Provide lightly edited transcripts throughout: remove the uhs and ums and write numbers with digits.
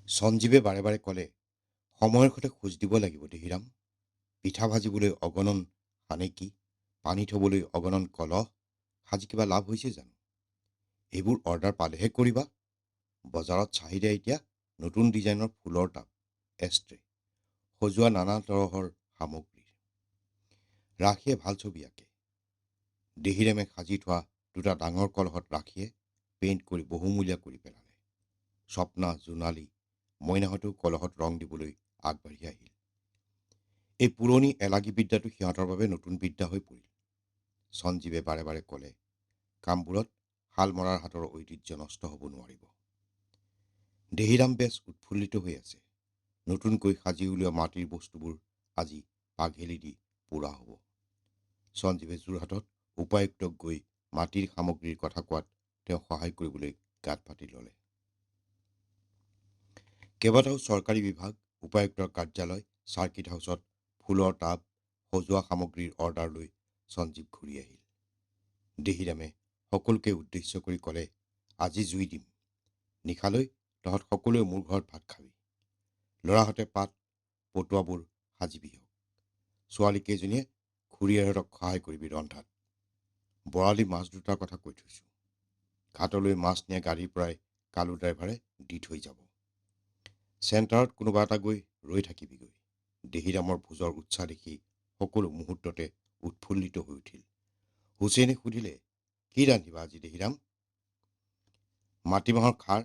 সঞ্জীৱে বাৰে বাৰে ক'লে, সময়ৰ সৈতে খোজ দিব লাগিব দেহিৰাম। পিঠা ভাজিবলৈ অগণন সানেকি, পানী থ'বলৈ অগণন কলহ, সাজি কিবা লাভ হৈছে জানো? এইবোৰ অৰ্ডাৰ পালেহে কৰিবা। বজাৰত চাহিদা এতিয়া নতুন ডিজাইনৰ ফুলৰ টাব, এষ্ট্ৰে, সজোৱা নানা তৰহৰ সামগ্ৰীৰ। ৰাখীয়ে ভাল ছবি আঁকে। দেহিৰামে সাজি থোৱা দুটা ডাঙৰ কলহত ৰাখীয়ে পেইণ্ট কৰি বহুমূলীয়া কৰি পেলালে। স্বপ্না, জোনালী, মইনাহঁতেও কলহত ৰং দিবলৈ আগবাঢ়ি আহিল। এই পুৰণি এলাগী বিদ্যাটো সিহঁতৰ বাবে নতুন বিদ্যা হৈ পৰিল। সঞ্জীৱে বাৰে বাৰে ক'লে, কামবোৰত শাল মৰাৰ হাতৰ ঐতিহ্য নষ্ট হ'ব নোৱাৰিব। দেহিৰাম বেছ উৎফুল্লিত হৈ আছে। নতুনকৈ সাজি উলিওৱা মাটিৰ বস্তুবোৰ আজি পাঘেলি দি পোৰা হ'ব। সঞ্জীৱে যোৰহাটত উপায়ুক্তক গৈ মাটিৰ সামগ্ৰীৰ কথা কোৱাত তেওঁ সহায় কৰিবলৈ গাঁত পাতি ল'লে। কেইবাটাও চৰকাৰী বিভাগ, উপায়ুক্তৰ কাৰ্যালয়, চাৰ্কিট হাউচত ফুলৰ টাব, সজোৱা সামগ্ৰীৰ অৰ্ডাৰ লৈ সঞ্জীৱ ঘূৰি আহিল। দেহিৰামে সকলোকে উদ্দেশ্য কৰি ক'লে, আজি জুই দিম। নিশালৈ তহঁত সকলোৱে মোৰ ঘৰত ভাত খাবি। ল'ৰাহঁতে পাত পটুৱাবোৰ সাজিবি হওক। ছোৱালীকেইজনীয়ে খুৰীয়েৰহঁতক সহায় কৰিবি ৰন্ধাত। বৰালি মাছ দুটাৰ কথা কৈ থৈছোঁ। ঘাটলৈ মাছ নিয়া গাড়ীৰ পৰাই কালু ড্ৰাইভাৰে দি থৈ যাব। চেণ্টাৰত কোনোবা এটা গৈ ৰৈ থাকিবিগৈ। দেহিৰামৰ ভোজৰ উৎসাহ দেখি সকলো মুহূৰ্ততে উৎফুল্লিত হৈ উঠিল। হুছেইনে সুধিলে, কি ৰান্ধিবা আজি দেহিৰাম? মাটিমাহৰ খাৰ,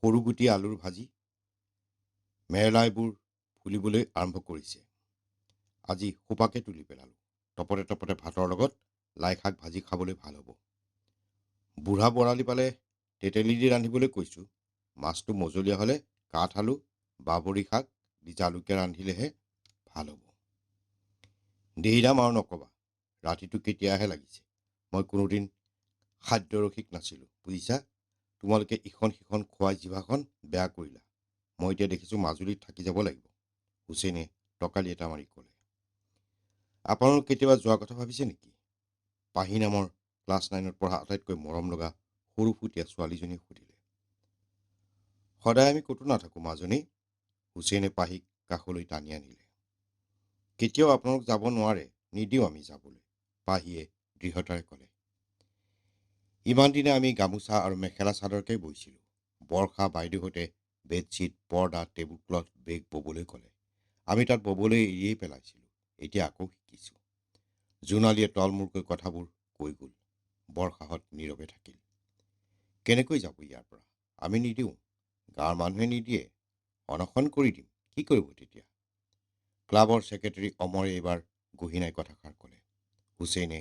সৰুগুটি আলুৰ ভাজি। মেৰেলাইবোৰ ফুলিবলৈ আৰম্ভ কৰিছে। আজি সোপাকে তুলি পেলালোঁ। টপতে টপতে ভাতৰ লগত লাই শাক ভাজি খাবলৈ ভাল হ'ব। বুঢ়া বৰালি পালে তেতেলী দি ৰান্ধিবলৈ কৈছোঁ। মাছটো মজলীয়া হ'লে কাঠ আলু, বাবৰি শাক দি জালুকে ৰান্ধিলেহে ভাল হ'ব। দেহিৰাম আৰু নক'বা, ৰাতিটো কেতিয়াহে লাগিছে। মই কোনোদিন খাদ্যৰসিক নাছিলোঁ, বুজিছা? তোমালোকে ইখন সিখন খোৱাই জিভাখন বেয়া কৰিলা। মই এতিয়া দেখিছোঁ মাজুলীত থাকি যাব লাগিব। হুছেইনে টকালি এটা মাৰি ক'লে। আপোনালোক কেতিয়াবা যোৱাৰ কথা ভাবিছে নেকি? পাহি নামৰ ক্লাছ 9ত পঢ়া আটাইতকৈ মৰম লগা সৰু ফুটীয়া ছোৱালীজনীয়ে সুধিলে। সদায় আমি ক'তো নাথাকোঁ মাজনী। হুছেইনে পাহিক কাষলৈ টানি আনিলে। কেতিয়াও আপোনালোক যাব নোৱাৰে, নিদিওঁ আমি যাবলৈ, পাহিয়ে দৃঢ়তাৰে ক'লে। ইমান দিনে আমি গামোচা আৰু মেখেলা চাদৰকে বৈছিলোঁ। বৰ্ষা বাইদেউহঁতে বেডশ্বীট, পৰ্দা, টেবুল ক্লথ, বেগ ববলৈ ক'লে। আমি তাত ববলৈ এৰিয়েই পেলাইছিলোঁ। এতিয়া আকৌ শিকিছোঁ। জোনালীয়ে তলমূৰকৈ কথাবোৰ কৈ গ'ল। বৰষাহঁত নীৰৱে থাকিল। কেনেকৈ যাব ইয়াৰ পৰা? আমি নিদিওঁ। গাঁৱৰ মানুহে নিদিয়ে। অনশন কৰি দিম। কি কৰিব তেতিয়া? ক্লাবৰ ছেক্ৰেটাৰী অমৰে এইবাৰ গহীনাই কথাষাৰ ক'লে। হুছেইনে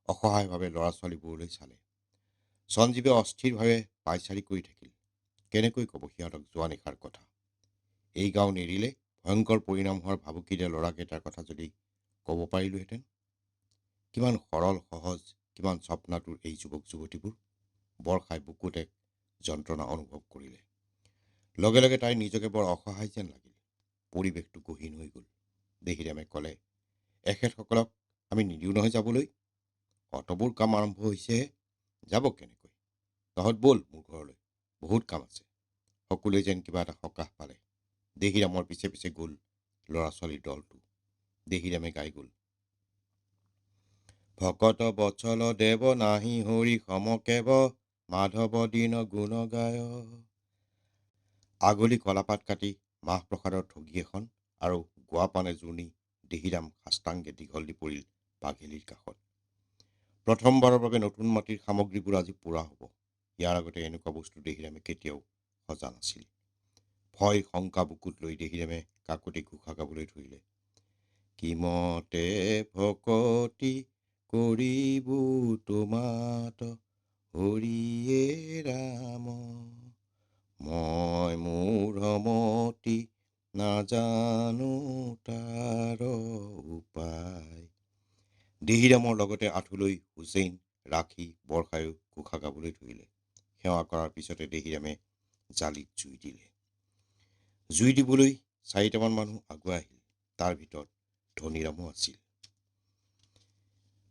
অসহায়ভাৱে ল'ৰা ছোৱালীবোৰলৈ চালে। সঞ্জীৱে অস্থিৰভাৱে পাইচাৰি কৰি থাকিল। কেনেকৈ ক'ব সিহঁতক যোৱা নিশাৰ কথা? এই গাঁও নেৰিলে ভয়ংকৰ পৰিণাম হোৱাৰ ভাবুকি দিয়া ল'ৰাকেইটাৰ কথা যদি ক'ব পাৰিলোহেঁতেন। কিমান সৰল সহজ, কিমান স্বপ্নাতুৰ এই যুৱক যুৱতীবোৰ। বৰ্ষাই বুকুত এক যন্ত্ৰণা অনুভৱ কৰিলে। লগে লগে তাইৰ নিজকে বৰ অসহায় যেন লাগিল। পৰিৱেশটো গহীন হৈ গ'ল। দেহিৰামে ক'লে, এখেতসকলক আমি নিদিওঁ নহয় যাবলৈ। অতবোৰ কাম আৰম্ভ হৈছেহে, যাব কেনেকৈ? তহঁত ব'ল মোৰ ঘৰলৈ, বহুত কাম আছে। সকলোৱে যেন কিবা এটা সকাহ পালে। দেহিৰামৰ পিছে পিছে গ'ল ল'ৰা ছোৱালীৰ দলটো। দেহিৰামে গাই গ'ল। ভকত বৎসল দেৱ নাহি হৰি সমকেব, মাধৱ দিন গুণ গায়। আগলি কলাপাত কাটি মাহ প্ৰসাদৰ ঠগী এখন আৰু গোৱা পানে জোৰণি দেহিৰাম সাষ্টাংগে দীঘল দি পৰিল পাঘেলিৰ কাষত। প্ৰথমবাৰৰ বাবে নতুন মাটিৰ সামগ্ৰীবোৰ আজি পোৰা হ'ব। ইয়াৰ আগতে এনেকুৱা বস্তু দেহিৰামে কেতিয়াও সজা নাছিল। ভয় শংকা বুকুত লৈ দেহিৰামে কাকতি ঘোষা গাবলৈ ধৰিলে। কিমতে ভকতি কৰিবু তোমাত হৰিয়ে ৰাম, মই মূঢ়মতি নাজানো তাৰ উপায়। দেহিৰামৰ লগতে আঁঠুলৈ হুছেইন, ৰাখী, বৰষায়ো ঘোষা গাবলৈ ধৰিলে। সেৱা কৰাৰ পিছতে দেহিৰামে জালিত জুই দিলে। জুই দিবলৈ 4টামান মানুহ আগুৱাই আহিল। তাৰ ভিতৰত ধনীৰামো আছিল।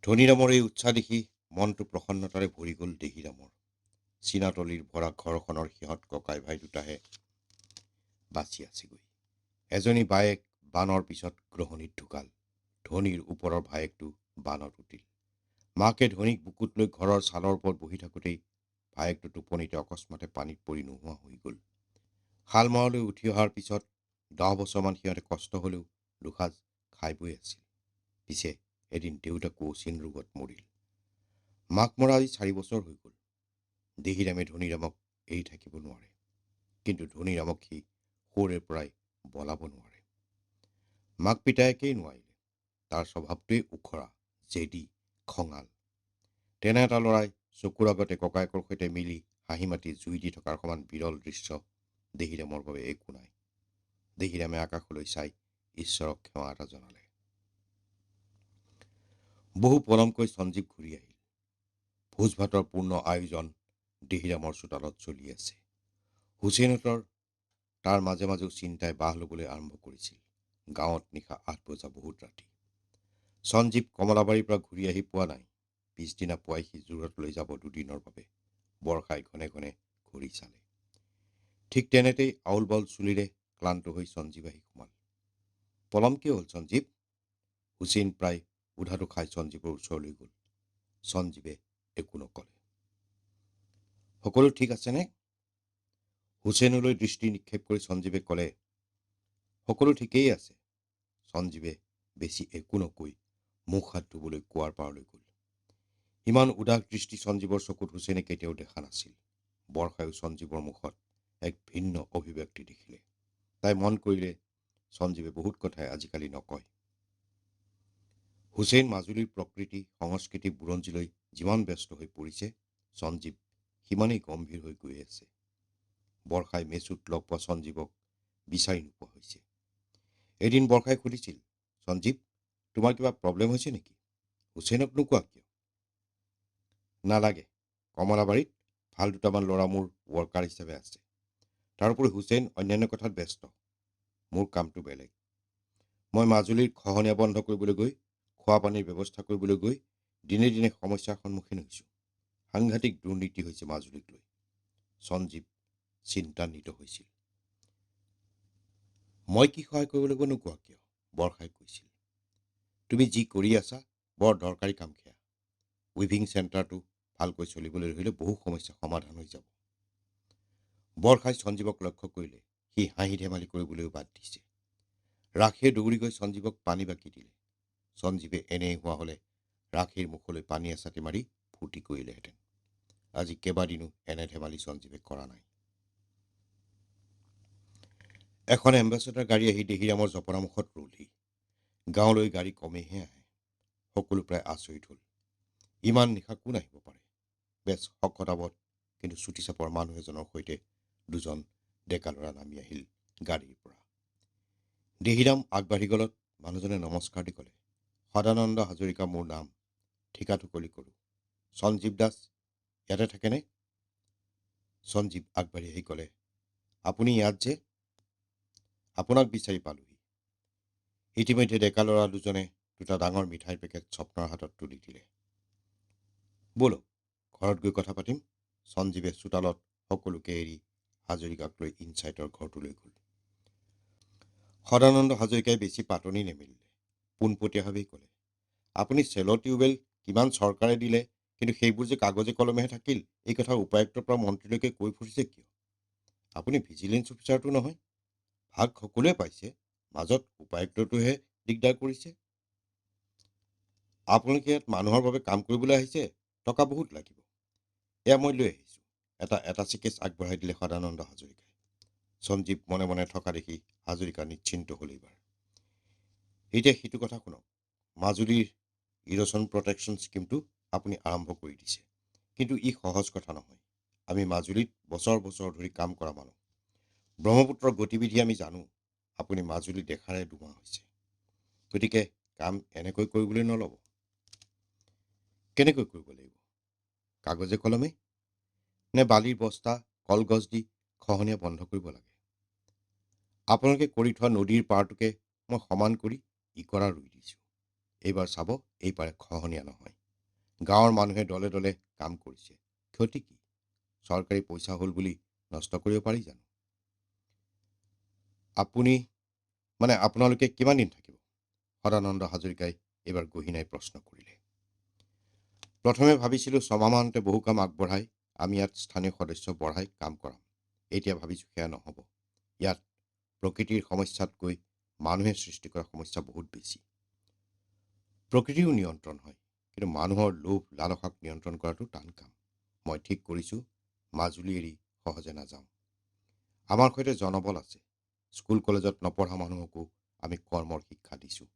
ধনীৰামৰ এই উৎসাহ দেখি মনটো প্ৰসন্নতাৰে ভৰি গ'ল দেহিৰামৰ। চীনাতলিৰ ভৰা ঘৰখনৰ সিহঁত ককাই ভাই দুটাহে বাচি আছেগৈ। এজনী বায়েক বানৰ পিছত গ্ৰহণীত ঢুকাল। ধনীৰ ওপৰৰ ভায়েকটো বানত উঠিল। মাকে ধনীক বুকুত লৈ ঘৰৰ ছালৰ ওপৰত বহি থাকোঁতেই ভায়েকটো টোপনিতে অকস্মাতে পানীত পৰি নোহোৱা হৈ গ'ল। শালমৰালৈ উঠি অহাৰ পিছত 10 বছৰমান সিহঁতে কষ্ট হ'লেও দুসাঁজ খাই বৈ আছিল। পিছে এদিন দেউতাকো অচিন ৰোগত মৰিল। মাক মৰা আজি 4 বছৰ হৈ গ'ল। দেহিৰামে ধনীৰামক এৰি থাকিব নোৱাৰে, কিন্তু ধনীৰামক সি সৰুৰে পৰাই বলাব নোৱাৰে। মাক পিতায়েকেই নোৱাৰিলে। তাৰ স্বভাৱটোৱেই ওখৰা, জেদী, খঙাল। তেনে এটা ল'ৰাই চকুৰ আগতে ককায়েকৰ সৈতে মিলি হাঁহি মাতি জুই দি থকাৰ সমান বিৰল দৃশ্য দেহিৰামৰ বাবে একো নাই। দেহিৰামে আকাশলৈ চাই ঈশ্বৰক সেৱা এটা জনালে। বহু পলমকৈ সঞ্জীৱ ঘূৰি আহিল। ভোজ ভাতৰ পূৰ্ণ আয়োজন দেহিৰামৰ চোতালত চলি আছে। হুছেইনহঁতৰ তাৰ মাজে মাজেও চিন্তাই বাহ ল'বলৈ আৰম্ভ কৰিছিল। গাঁৱত নিশা 8 বজা বহুত ৰাতি। সঞ্জীৱ কমলাবাৰীৰ পৰা ঘূৰি আহি পোৱা নাই। পিছদিনা পুৱাই সি যোৰহাটলৈ যাব 2 দিনৰ বাবে। বৰষাই ঘনে ঘনে ঘূৰি চালে। ঠিক তেনেতেই আউল বাউল চুলিৰে ক্লান্ত হৈ সঞ্জীৱ আহি সোমাল। পলম কিয় হ'ল সঞ্জীৱ? হুছেইন প্ৰায় উধাটো খাই সঞ্জীৱৰ ওচৰলৈ গ'ল। সঞ্জীৱে একো নকলে। সকলো ঠিক আছেনে? হুছেইনলৈ দৃষ্টি নিক্ষেপ কৰি সঞ্জীৱে ক'লে, সকলো ঠিকেই আছে। সঞ্জীৱে বেছি একো নকৈ মুখ হাত ধুবলৈ কুঁৱাৰ পাৰলৈ গ'ল। ইমান উদাস দৃষ্টি সঞ্জীৱৰ চকুত হুছেইনে কেতিয়াও দেখা নাছিল। বৰষায়ো সঞ্জীৱৰ মুখত এক ভিন্ন অভিব্যক্তি দেখিলে। তাই মন কৰিলে সঞ্জীৱে বহুত কথাই আজিকালি নকয়। হুছেইন মাজুলীৰ প্ৰকৃতি সংস্কৃতি বুৰঞ্জীলৈ যিমান ব্যস্ত হৈ পৰিছে, সঞ্জীৱ সিমানেই গম্ভীৰ হৈ গৈ আছে। বৰষাই মেচুত লগ পোৱা সঞ্জীৱক বিচাৰি নোপোৱা হৈছে। এদিন বৰষাই সুধিছিল, সঞ্জীৱ, তোমাৰ কিবা প্ৰব্লেম হৈছে নেকি? হুছেইনক নোকোৱা কিয়? নালাগে, কমলাবাৰীত ভাল দুটামান ল'ৰা মোৰ ৱৰ্কাৰ হিচাপে আছে। তাৰোপৰি হুছেইন অন্যান্য কথাত ব্যস্ত। মোৰ কামটো বেলেগ। মই মাজুলীৰ খহনীয়া বন্ধ কৰিবলৈ গৈ, খোৱা পানীৰ ব্যৱস্থা কৰিবলৈ গৈ দিনে দিনে সমস্যাৰ সন্মুখীন হৈছোঁ। সাংঘাতিক দুৰ্নীতি হৈছে মাজুলীক লৈ। সঞ্জীৱ চিন্তান্বিত হৈছিল। মই কি সহায় কৰিব লাগিব নোকোৱা কিয়? বৰষাই কৈছিল। তুমি যি কৰি আছা বৰ দৰকাৰী কাম সেয়া। উইভিং চেণ্টাৰটো ভালকৈ চলিবলৈ ধৰিলে বহু সমস্যা সমাধান হৈ যাব। বৰষাই সঞ্জীৱক লক্ষ্য কৰিলে। সি হাঁহি ধেমালি কৰিবলৈও বাদ দিছে। ৰাখীয়ে দৌৰি গৈ সঞ্জীৱক পানী বাকি দিলে। সঞ্জীৱে এনেই হোৱা হ'লে ৰাখীৰ মুখলৈ পানী এচাটি মাৰি ফূৰ্তি কৰিলেহেঁতেন। আজি কেইবাদিনো এনে ধেমালি সঞ্জীৱে কৰা নাই। এখন এম্বেচেডৰ গাড়ী আহি দেহিৰামৰ জপনা মুখত ৰলহি। গাঁৱলৈ গাড়ী কমেইহে আহে। সকলো প্ৰায় আচৰিত হ'ল। ইমান নিশা কোন আহিব পাৰে? বেছ শকতাৱত কিন্তু চুটি চাপৰ মানুহ এজনৰ সৈতে দুজন ডেকা ল'ৰা নামি আহিল গাড়ীৰ পৰা। দেহিৰাম আগবাঢ়ি গলত মানুহজনে নমস্কাৰ দি ক'লে, সদানন্দ হাজৰিকা মোৰ নাম। ঠিকাটুকলি কৰোঁ। সঞ্জীৱ দাস ইয়াতে থাকেনে? সঞ্জীৱ আগবাঢ়ি আহি ক'লে, আপুনি ইয়াত যে? আপোনাক বিচাৰি পালোহি। ইতিমধ্যে ডেকা ল'ৰা দুজনে দুটা ডাঙৰ মিঠাইৰ পেকেট স্বপ্নৰ হাতত তুলি দিলে। ব'লক ঘৰত গৈ কথা পাতিম। সঞ্জীৱে চোতালত সকলোকে এৰি হাজৰিকাক লৈ ইনচাইটৰ ঘৰটোলৈ গ'ল। সদানন্দ হাজৰিকাই বেছি পাতনি নেমেলিলে। পোনপটীয়াভাৱেই ক'লে, আপুনি চেলৰ টিউবেল কিমান চৰকাৰে দিলে, কিন্তু সেইবোৰ যে কাগজে কলমেহে থাকিল, এই কথা উপায়ুক্তৰ পৰা মন্ত্ৰীলৈকে কৈ ফুৰিছে কিয়? আপুনি ভিজিলেন্স অফিচাৰটো নহয়। ভাগ সকলোৱে পাইছে, মাজত উপায়ুক্তটোহে দিগদাৰ কৰিছে। আপোনালোকে ইয়াত মানুহৰ বাবে কাম কৰিবলৈ আহিছে, টকা বহুত লাগিব। এয়া মই লৈ আহিছোঁ। এটা চিকেচ আগবঢ়াই দিলে সদানন্দ হাজৰিকাই। সঞ্জীৱ মনে মনে থকা দেখি হাজৰিকা নিশ্চিন্ত হ'ল এইবাৰ। এতিয়া সিটো কথা শুনক। মাজুলীৰ ইৰ'শ্যন প্ৰটেকশ্যন স্কিমটো আপুনি আৰম্ভ কৰি দিছে, কিন্তু ই সহজ কথা নহয়। আমি মাজুলীত বছৰ বছৰ ধৰি কাম কৰা মানুহ। ব্ৰহ্মপুত্ৰৰ গতিবিধি আমি জানো। আপুনি মাজুলী দেখাৰে দুমাহ হৈছে। গতিকে কাম এনেকৈ কৰিবলৈ নল'ব। কেনেকৈ কৰিব লাগিব? কাগজে কলমে নে বালিৰ বস্তা কলগছ দি খহনীয়া বন্ধ কৰিব লাগে? আপোনালোকে কৰি থোৱা নদীৰ পাৰটোকে মই সমান কৰি ইকৰা ৰুই দিছোঁ। এইবাৰ চাব, এইবাৰে খহনীয়া নহয়। গাঁৱৰ মানুহে দলে দলে কাম কৰিছে। ক্ষতি কি? চৰকাৰী পইচা হ'ল বুলি নষ্ট কৰিব পাৰি জানো? আপুনি আপোনালোকে কিমান দিন থাকিব? সদানন্দ হাজৰিকাই এইবাৰ গহীনাই প্ৰশ্ন কৰিলে। প্ৰথমে ভাবিছিলোঁ ছমাহমানতে বহু কাম আগবঢ়াই আমি ইয়াত স্থানীয় সদস্য বঢ়াই কাম কৰাম। এতিয়া ভাবিছোঁ সেয়া নহ'ব। ইয়াত প্ৰকৃতিৰ সমস্যাতকৈ মানুহে সৃষ্টি কৰা সমস্যা বহুত বেছি। প্ৰকৃতিও নিয়ন্ত্ৰণ হয়, কিন্তু মানুহৰ লোভ লালসাক নিয়ন্ত্ৰণ কৰাটো টান কাম। মই ঠিক কৰিছোঁ মাজুলী এৰি সহজে নাযাওঁ। আমাৰ সৈতে জনবল আছে। স্কুল কলেজত নপঢ়া মানুহকো আমি কৰ্মৰ শিক্ষা দিছোঁ।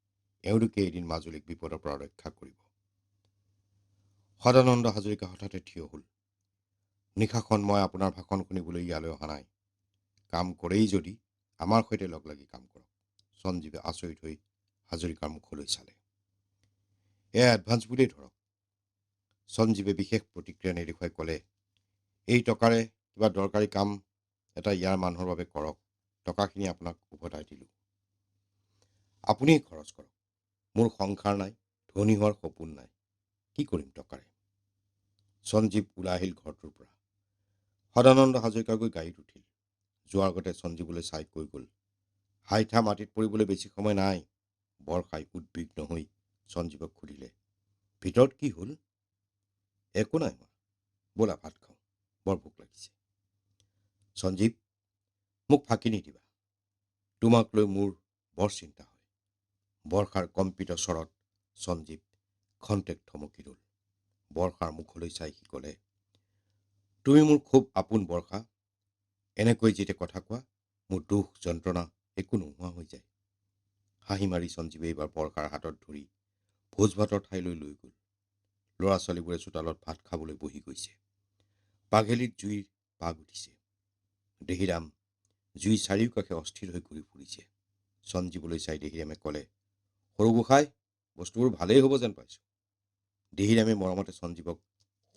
এওঁলোকে এদিন মাজুলীক বিপদৰ পৰা ৰক্ষা কৰিব। সদানন্দ হাজৰিকা হঠাতে থিয় হ'ল। নিশাখন মই আপোনাৰ ভাষণ শুনিবলৈ ইয়ালৈ অহা নাই। কাম কৰেই যদি আমাৰ সৈতে লগ লাগি কাম কৰক। সঞ্জীৱে আচৰিত হৈ হাজৰিকাৰ মুখলৈ চালে। এয়া এডভান্স বুলিয়েই ধৰক। সঞ্জীৱে বিশেষ প্ৰতিক্ৰিয়া নেদেখুৱাই ক'লে, এই টকাৰে কিবা দৰকাৰী কাম এটা ইয়াৰ মানুহৰ বাবে কৰক। টকাখিনি আপোনাক উভতাই দিলোঁ। আপুনিই খৰচ কৰক। মোৰ সংসাৰ নাই, ধনী হোৱাৰ সপোন নাই। কি কৰিম টকাৰে? সঞ্জীৱ ওলাই আহিল ঘৰটোৰ পৰা। সদানন্দ হাজৰিকা গৈ গাড়ীত উঠিল। যোৱাৰ আগতে সঞ্জীৱলৈ চাই কৈ গ'ল, হাইঠা মাটিত পৰিবলৈ বেছি সময় নাই। বৰষাই উদ্বিগ্ন হৈ সঞ্জীৱক সুধিলে, ভিতৰত কি হ'ল? একো নাই হোৱা, ব'লা ভাত খাওঁ, বৰ ভোক লাগিছে। সঞ্জীৱ, মোক ফাঁকি নিদিবা। তোমাক লৈ মোৰ বৰ চিন্তা হয়। বৰষাৰ কম্পিত স্বৰত সঞ্জীৱ ক্ষন্তেক থমকি ৰ'ল। বৰষাৰ মুখলৈ চাই সি ক'লে, তুমি মোৰ খুব আপোন বৰষা। এনেকৈ যেতিয়া কথা কোৱা মোৰ দুখ যন্ত্ৰণা একো নোহোৱা হৈ যায়। হাঁহি মাৰি সঞ্জীৱে এইবাৰ বৰষাৰ হাতত ধৰি ভোজ ভাতৰ ঠাইলৈ লৈ গ'ল। ল'ৰা ছোৱালীবোৰে চোতালত ভাত খাবলৈ বহি গৈছে। পাঘেলিত জুইৰ পাগ উঠিছে। দেহিৰাম জুই চাৰিওকাষে অস্থিৰ হৈ ঘূৰি ফুৰিছে। সঞ্জীৱলৈ চাই দেহিৰামে ক'লে, সৰু গোসাঁই, বস্তুবোৰ ভালেই হ'ব যেন পাইছোঁ। দেহিৰামে মৰমতে সঞ্জীৱক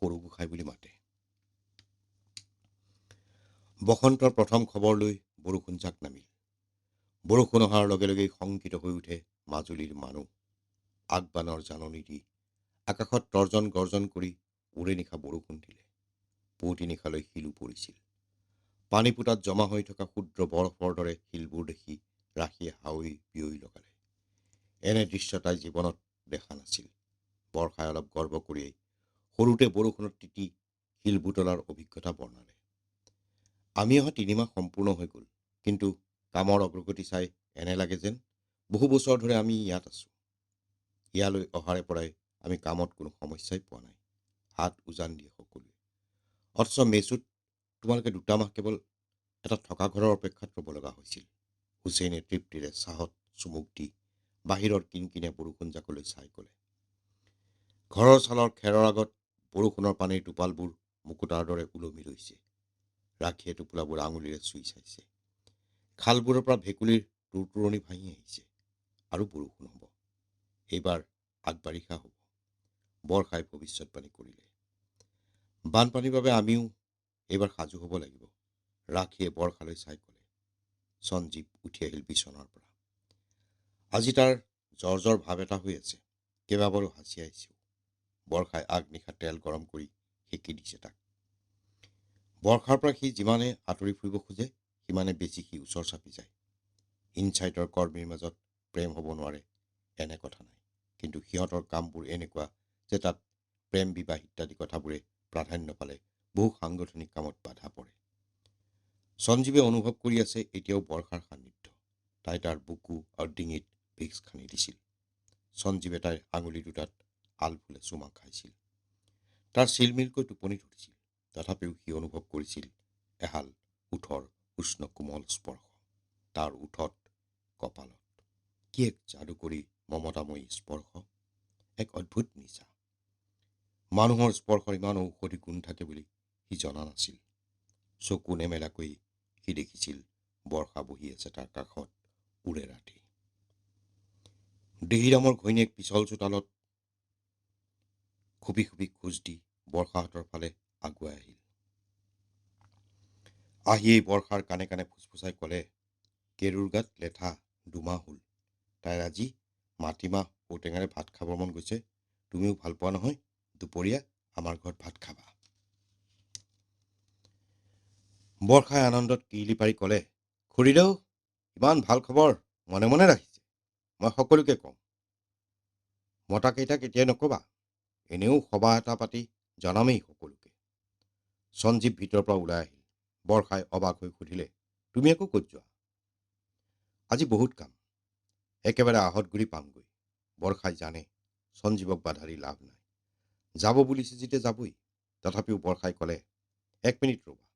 সৰু গোসাঁই বুলি মাতে। বসন্তৰ প্ৰথম খবৰ লৈ বৰষুণ জাক নামিল। বৰষুণ অহাৰ লগে লগেই শংকিত হৈ উঠে মাজুলীৰ মানুহ। আগবানৰ জাননী দি আকাশত তৰ্জন গৰ্জন কৰি উৰে নিশা বৰষুণ দিলে। পুৱতি নিশালৈ শিলো পৰিছিল। পানীপোতাত জমা হৈ থকা ক্ষুদ্ৰ বৰফৰ দৰে শিলবোৰ দেখি ৰাখীয়ে হাৱৈ বিয়ৈ লগালে। এনে দৃশ্য তাই জীৱনত দেখা নাছিল। বৰষাই অলপ গৰ্ব কৰিয়েই সৰুতে বৰষুণত তিতি শিল বুটলাৰ অভিজ্ঞতা বৰ্ণালে। আমি অহা ৩ মাহ সম্পূৰ্ণ হৈ গ'ল, কিন্তু কামৰ অগ্ৰগতি চাই এনে লাগে যেন বহু বছৰ ধৰি আমি ইয়াত আছোঁ। ইয়ালৈ অহাৰে পৰাই আমি কামত কোনো সমস্যাই পোৱা নাই। হাত উজান দিয়ে সকলোৱে। অথচ মেচুত তোমালোকে 2 মাহ কেৱল এটা থকা ঘৰৰ অপেক্ষাত ৰ'ব লগা হৈছিল। হুছেইনে তৃপ্তিৰে চাহত চুমুক দি বাহিৰৰ কিনকিনীয়া বৰষুণ জাকলৈ চাই ক'লে। ঘৰৰ ছালৰ খেৰৰ আগত বৰষুণৰ পানীৰ টোপালবোৰ মুকুতাৰ দৰে ওলমি ৰৈছে। ৰাখীয়ে টোপোলাবোৰ আঙুলিৰে চুই চাইছে। খালবোৰৰ পৰা ভেকুলীৰ তুৰতুৰণি ভাঙি আহিছে। আৰু বৰষুণ হ'ব। এইবাৰ আগবাৰিষা হ'ব। বৰষাই ভৱিষ্যতবাণী কৰিলে। বানপানীৰ বাবে আমিও এইবাৰ সাজু হ'ব লাগিব। ৰাখীয়ে বৰষালৈ চাই ক'লে। সঞ্জীৱ উঠি আহিল বিচনাৰ পৰা। আজি তাৰ জ্বৰ ভাৱ এটা হৈ আছে। কেইবাবাৰো হাঁচিয়াইছেও। বৰষাই আগনিশা তেল গৰম কৰি সেকি দিছে তাক। বৰষাৰ পৰা সি যিমানে আঁতৰি ফুৰিব খোজে সিমানে বেছি সি ওচৰ চাপি যায়। ইনচাইটৰ কৰ্মীৰ মাজত প্ৰেম হ'ব নোৱাৰে এনে কথা নাই, কিন্তু সিহঁতৰ কামবোৰ এনেকুৱা যে তাত প্ৰেম বিবাহ ইত্যাদি কথাবোৰে প্ৰাধান্য পালে বহু সাংগঠনিক কামত বাধা পৰে। সঞ্জীৱে অনুভৱ কৰি আছে এতিয়াও বৰষাৰ সান্নিধ্য। তাই তাৰ বুকু আৰু ডিঙিত ভিক্স খানি দিছিল। সঞ্জীৱে তাইৰ আঙুলি দুটাত আলফুলে চুমা খাইছিল। তাৰ চিলমিলকৈ টোপনি ধৰিছিল। তথাপিও সি অনুভৱ কৰিছিল এহাল ওঠৰ উষ্ণ কোমল স্পৰ্শ তাৰ ওঠত, কপালত। কি এক যাদুকৰী মমতাময়ী স্পৰ্শ, এক অদ্ভুত নিচা। মানুহৰ স্পৰ্শৰ ইমান ঔষধি গুণ থাকে বুলি সি জনা নাছিল। চকু নেমেলাকৈ সি দেখিছিল বৰষা বহি আছে তাৰ কাষত ওৰে ৰাতি। দেহিৰামৰ ঘৈণীয়েক পিছল চোতালত খুবি খুবি খোজ দি বৰষাহঁতৰ ফালে আগুৱাই আহিল। আহিয়েই বৰষাৰ কাণে কাণে ফুচফুচাই ক'লে, কেৰুৰ গাত লেঠা 2 মাহ হ'ল। তাইৰ আজি মাটিমাহ ঔটেঙাৰে ভাত খাবৰ মন গৈছে। তুমিও ভাল পোৱা নহয়, দুপৰীয়া আমাৰ ঘৰত ভাত খাবা। বৰষাই আনন্দত কিৰিলি পাৰি ক'লে, খুৰীদেউ, ইমান ভাল খবৰ মনে মনে ৰাখিছে। মই সকলোকে কম। মতাকেইটাক এতিয়াই নকবা। এনেও সভা এটা পাতি জনামেই সকলোকে। সঞ্জীৱ ভিতৰৰ পৰা ওলাই আহিল। বৰষাই অবাক হৈ সুধিলে, তুমি আকৌ ক'ত যোৱা? আজি বহুত কাম। একেবাৰে আহত গুৰি পামগৈ। বৰষাই জানে সঞ্জীৱক বাধা দি লাভ নাই। যাব বুলিছে যেতিয়া যাবই। তথাপিও বৰষাই ক'লে, 1 মিনিট ৰ'বা।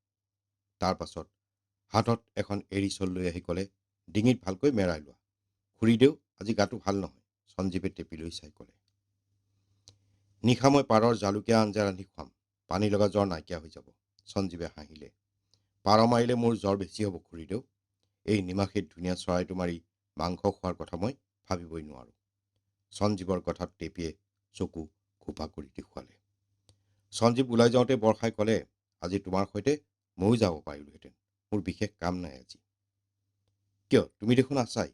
তাৰ পাছত হাতত এখন এৰিচল লৈ আহি ক'লে, ডিঙিত ভালকৈ মেৰাই লোৱা। খুৰীদেউ আজি গাটো ভাল নহয়। সঞ্জীৱে টেপি লৈ চাই ক'লে, নিশা মই পাৰৰ জালুকীয়া আঞ্জা ৰান্ধি খুৱাম। পানী লগা জ্বৰ নাইকিয়া হৈ যাব। সঞ্জীৱে হাঁহিলে। পাৰ মাৰিলে মোৰ জ্বৰ বেছি হ'ব খুৰীদেউ। এই নিমাখিত ধুনীয়া চৰাইটো মাৰি মাংস খোৱাৰ কথা মই ভাবিবই নোৱাৰোঁ। সঞ্জীৱৰ কথাত টেপিয়ে চকু খোপা কৰি দেখুৱালে। সঞ্জীৱ ওলাই যাওঁতে বৰষাই ক'লে, আজি তোমাৰ সৈতে ময়ো যাব পাৰিলোহেঁতেন। মোৰ বিশেষ কাম নাই আজি। কিয়, তুমি দেখোন আছাই।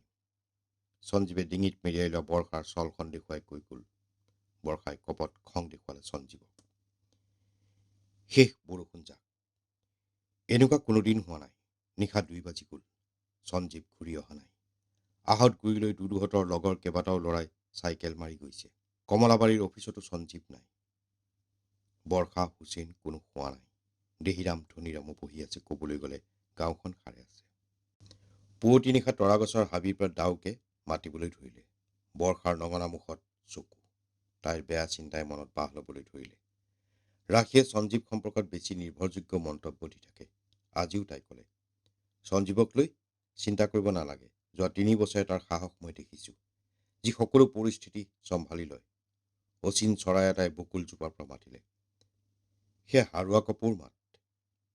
সঞ্জীৱে ডিঙিত মেৰিয়াই লোৱা বৰষাৰ চলখন দেখুৱাই কৈ গ'ল। বৰষাই কপত খং দেখুৱালে সঞ্জীৱক। শেষ বৰষুণ যাক। এনেকুৱা কোনোদিন হোৱা নাই। নিশা 2 বাজি গ'ল। সঞ্জীৱ ঘূৰি অহা নাই। আহত গুৰিলৈ দুদুহঁতৰ লগৰ কেইবাটাও ল'ৰাই চাইকেল মাৰি গৈছে। কমলাবাৰীৰ অফিচতো সঞ্জীৱ নাই। বৰষা হুছেইন কোনো হোৱা নাই। দেহিৰাম ধনীৰামো বহি আছে। ক'বলৈ গ'লে গাঁওখন সাৰে আছে। পুৱতি নিশা তৰাগছৰ হাবিৰ পৰা ডাউকে মাতিবলৈ ধৰিলে। বৰষাৰ নঙনা মুখত চকু। তাইৰ বেয়া চিন্তাই মনত বাহ ল'বলৈ ধৰিলে। ৰাখীয়ে সঞ্জীৱ সম্পৰ্কত বেছি নিৰ্ভৰযোগ্য মন্তব্য দি থাকে। আজিও তাই ক'লে, সঞ্জীৱক লৈ চিন্তা কৰিব নালাগে। যোৱা 3 বছৰে তাৰ সাহস মই দেখিছোঁ। যি সকলো পৰিস্থিতি চম্ভালি লয়। অচিন চৰাই এটাই বকুল জোপাৰ পৰা মাতিলে। সেয়া হাৰুৱা কপৌৰ মাত।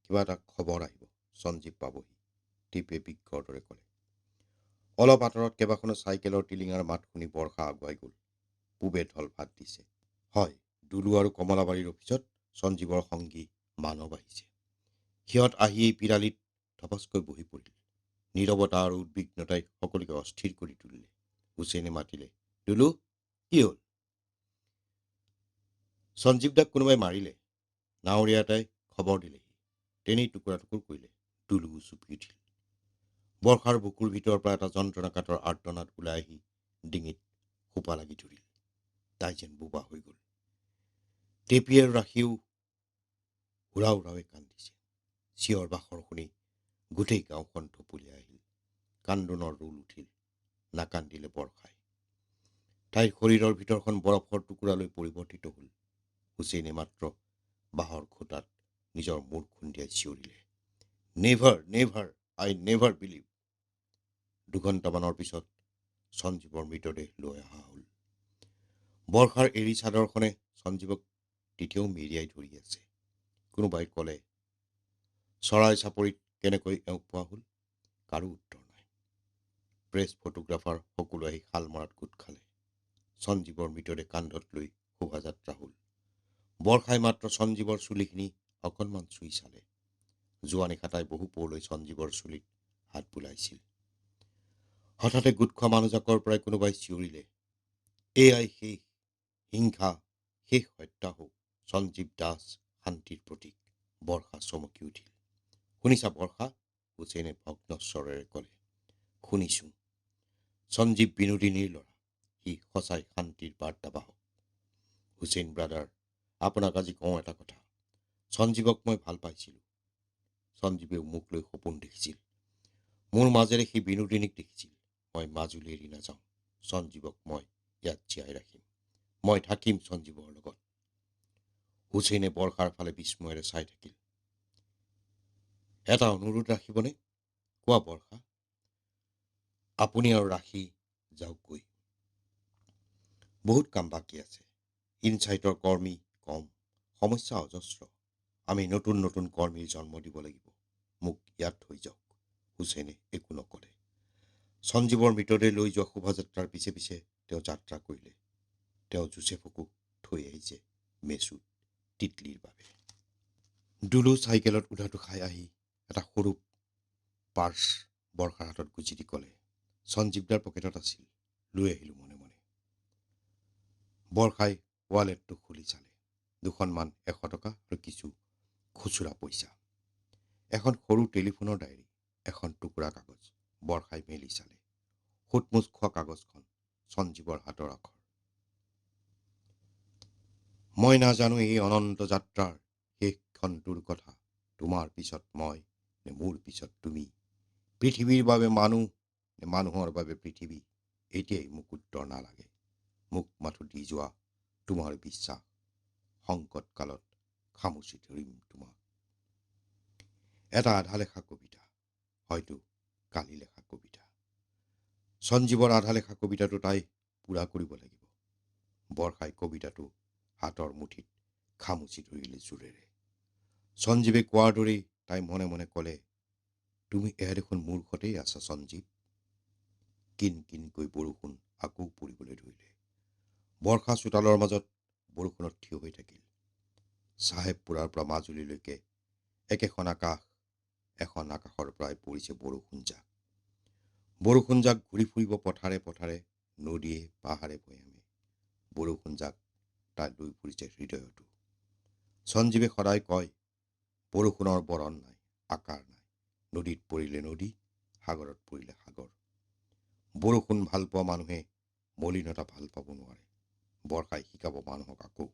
কিবা এটা খবৰ আহিব। সঞ্জীৱ পাবহি। টিপে বিজ্ঞৰ দৰে ক'লে। অলপ আঁতৰত কেইবাখনো চাইকেলৰ টিলিঙাৰ মাত শুনি বৰষা আগুৱাই গ'ল। পূবে ঢল ভাত দিছে। হয়, দুলু আৰু কমলাবাৰীৰ অফিচত সঞ্জীৱৰ সংগী মানৱ আহিছে। সিহঁত আহিয়েই পিৰালিত ধপচকৈ বহি পৰিল। নীৰৱতা আৰু উদ্বিগ্নতাই সকলোকে অস্থিৰ কৰি তুলিলে। হুছেইনে মাতিলে, দুলু, কি হ'ল? সঞ্জীৱদাক কোনোবাই মাৰিলে। নাৱৰীয়া এটাই খবৰ দিলেহি। তেনেই টুকুৰা টুকুৰ কৰিলে। দুলু চুপি উঠিল। বৰষাৰ বুকুৰ ভিতৰৰ পৰা এটা যন্ত্ৰণাকাতৰ আৰ্তনাদ ওলাই আহি ডিঙিত সোপা লাগি ধৰিল। তাই যেন বোবা হৈ গ'ল। টেপি আৰু ৰাখিও উৰাও উৰাৱে কান্দিছে। চিঞৰ বাখৰ শুনি গোটেই গাঁওখন থপলিয়াই আহিল। কান্দোনৰ ৰোল উঠিল। নাকান্দিলে বৰষাই। তাইৰ শৰীৰৰ ভিতৰখন বৰফৰ টুকুৰালৈ পৰিৱৰ্তিত হ'ল। হুছেইনে মাত্ৰ বাঁহৰ খুটাত নিজৰ মূৰ খুন্দিয়াই চিঞৰিলে, নেভাৰ নেভাৰ, আই নেভাৰ বিলিভ। 2 ঘণ্টামানৰ পিছত সঞ্জীৱৰ মৃতদেহ লৈ অহা হ'ল। বৰষাৰ এৰী চাদৰখনে সঞ্জীৱক তেতিয়াও মেৰিয়াই ধৰি আছে। কোনোবাই ক'লে, চৰাই চাপৰিত কেনেকৈ এওঁক পোৱা হ'ল? কাৰো উত্তৰ নাই। প্ৰেছ ফটোগ্ৰাফাৰ সকলো আহি শালমৰাত গোট খালে। সঞ্জীৱৰ মৃতদেহ কান্ধত লৈ শোভাযাত্ৰা হ'ল। বৰষাই মাত্ৰ সঞ্জীৱৰ চুলিখিনি অকণমান চুই চালে। যোৱা নিশা তাই বহু পৰলৈ সঞ্জীৱৰ চুলিত হাত বুলাইছিল। হঠাতে গোট খোৱা মানুহজাকৰ পৰাই কোনোবাই চিঞৰিলে, এয়াই শেষ, হিংসা শেষ হত্যা হওক, সঞ্জীৱ দাস শান্তিৰ প্ৰতীক। বৰষা চমকি উঠিল। শুনিছা বৰষা? হুছেইনে ভগ্ন স্বৰেৰে ক'লে। শুনিছো। সঞ্জীৱ বিনোদিনীৰ ল'ৰা। সি সঁচাই শান্তিৰ বাৰ্তাবাহক। হুছেইন ব্ৰাদাৰ, আপোনাক আজি কওঁ এটা কথা। সঞ্জীৱক মই ভাল পাইছিলোঁ। সঞ্জীৱেও মোক লৈ সপোন দেখিছিল। মোৰ মাজেৰে সি বিনোদিনীক দেখিছিল। মই মাজুলী এৰি নাযাওঁ। সঞ্জীৱক মই ইয়াত জীয়াই ৰাখিম। মই থাকিম সঞ্জীৱৰ লগত। হুছেইনে বৰষাৰ ফালে বিস্ময়েৰে চাই থাকিল। এটা অনুৰোধ ৰাখিবনে? কোৱা বৰষা। আপুনি আৰু ৰাখি যাওকগৈ। বহুত কাম বাকী আছে। ইনচাইটৰ কৰ্মী কম, সমস্যা অজস্ৰ। আমি নতুন নতুন কৰ্মীৰ জন্ম দিব লাগিব। মোক ইয়াত থৈ যাওক। হুছেইনে একো নকলে। সঞ্জীৱৰ মৃতদেহ লৈ যোৱা শোভাযাত্ৰাৰ পিছে পিছে তেওঁ যাত্ৰা কৰিলে। তেওঁ জোচেফকো থৈ আহিছে মেচুত তিতলিৰ বাবে। দুলু চাইকেলত উধাটো খাই আহি এটা সৰু পাৰ্চ বৰষাৰ হাতত গুজি দি ক'লে, সঞ্জীৱদাৰ পকেটত আছিল, লৈ আহিলোঁ মনে মনে। বৰষাই ৱালেটটো খুলি চালে। 2খনমান 100 টকা আৰু কিছু খুচুৰা পইচা। এখন সৰু টেলিফোনৰ ডায়েৰী, এখন টুকুৰা কাগজ। বৰষাই মেলি চালে। সুতমুচ খোৱা কাগজখন সঞ্জীৱৰ হাতৰ আখৰ। মই নাজানো এই অনন্ত যাত্ৰাৰ শেষক্ষণটোৰ কথা। তোমাৰ পিছত মই নে মোৰ পিছত তুমি, পৃথিৱীৰ বাবে মানুহ নে মানুহৰ বাবে পৃথিৱী, এতিয়াই মোক উত্তৰ নালাগে। মোক মাথো দি যোৱা তোমাৰ বিশ্বাস, সংকট কালত খামুচি ধৰিম তোমাক। এটা আধা লেখা কবিতা, হয়তো কালি লেখা কবিতা। সঞ্জীৱৰ আধা লেখা কবিতাটো তাই পূৰা কৰিব লাগিব। বৰষাই কবিতাটো হাতৰ মুঠিত খামুচি ধৰিলে জোৰেৰে। সঞ্জীৱে কোৱাৰ দৰেই তাই মনে মনে ক'লে, তুমি এয়া দেখোন মূৰ্খতেই আছা সঞ্জীৱ। কিন কিনকৈ বৰষুণ আকৌ পৰিবলৈ ধৰিলে। বৰ্ষা চোতালৰ মাজত বৰষুণত থিয় হৈ থাকিল। চাহেবপুৰাৰ পৰা মাজুলীলৈকে একেখন আকাশ, এখন আকাশৰ পৰাই পৰিছে বৰষুণ জাক। বৰষুণ জাক ঘূৰি ফুৰিব পথাৰে পথাৰে, নদীয়ে পাহাৰে ভৈয়ামে। বৰষুণ জাক তাই লৈ ফুৰিছে হৃদয়তো। সঞ্জীৱে সদায় কয়, বৰষুণৰ বৰণ নাই, আকাৰ নাই। নদীত পৰিলে নদী, সাগৰত পৰিলে সাগৰ। বৰষুণ ভাল পোৱা মানুহে মলিনতা ভাল পাব নোৱাৰে। বৰ্ষাই শিকাব মানুহক আকৌ।